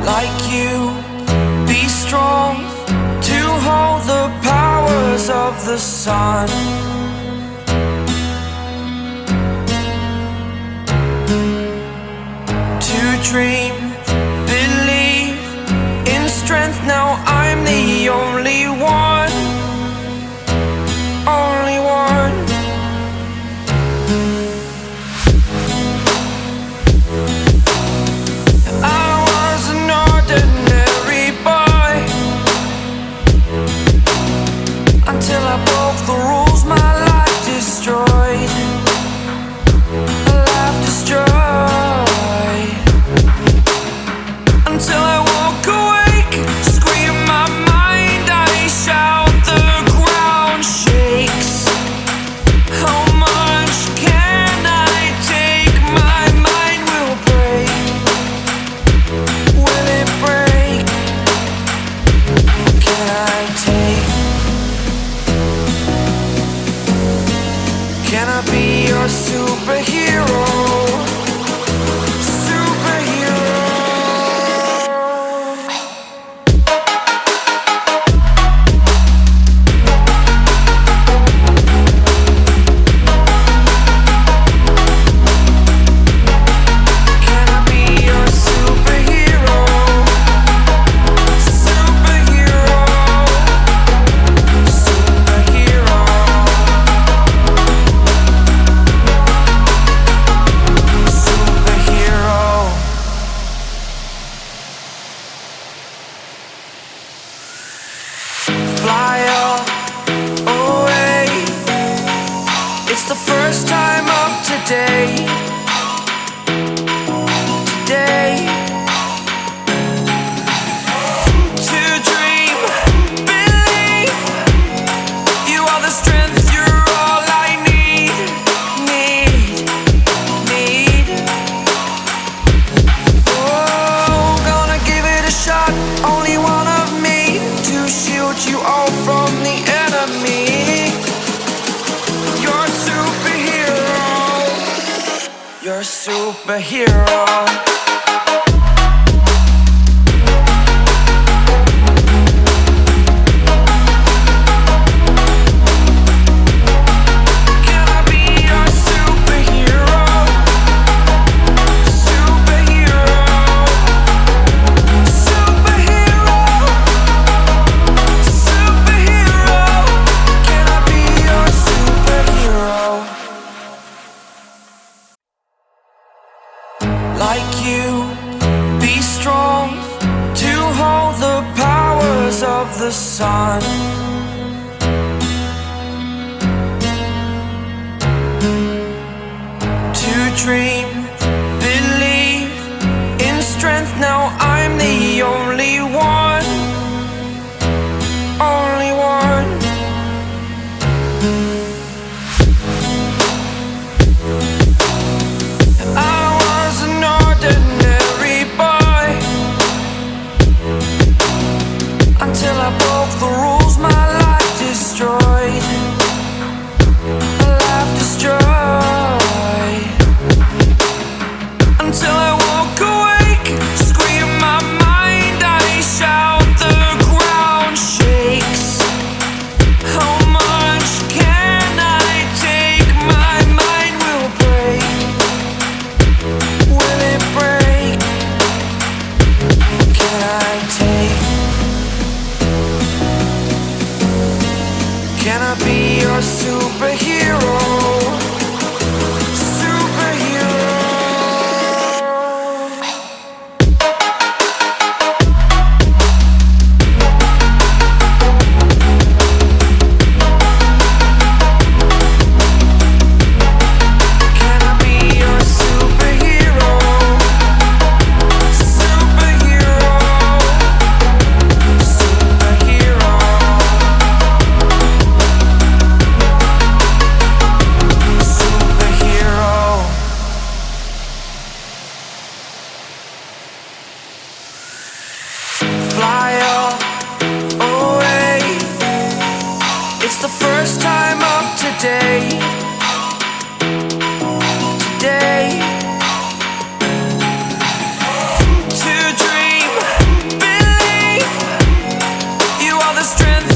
like you, be strong to hold the powers of the sun. To dream, believe in strength. Now I'm the only one, only one. I was an ordinary boy until I broke the rules. My life destroyed, a life destroyed. Until I woke awake, scream my mind, I shout, the ground shakes. How much can I take? My mind will break. Will it break? Can I take? Can I be your superhero? Fly away. It's the first time of today. Today. To dream, believe. You are the strength, you're all I need. Oh, gonna give it a shot. Only one of me to shield you all from the enemy. You're a superhero. You're a superhero. Can I be your superhero? Superhero. Superhero. Superhero. Can I be your superhero? Like you, be strong to hold the powers of the sun. To dream, believe in strength. Now I'm the only one, only one. I was an ordinary boy until I broke the rules. My life destroyed, a life destroyed. Until I woke awake, scream my mind, I shout, the ground shakes. How much can I take? My mind will break. Will it break? Can I take? Can I be your superhero? Superhero. Can I be your superhero? Superhero. Superhero. Fly away. It's the first time of today. Today. To dream. strength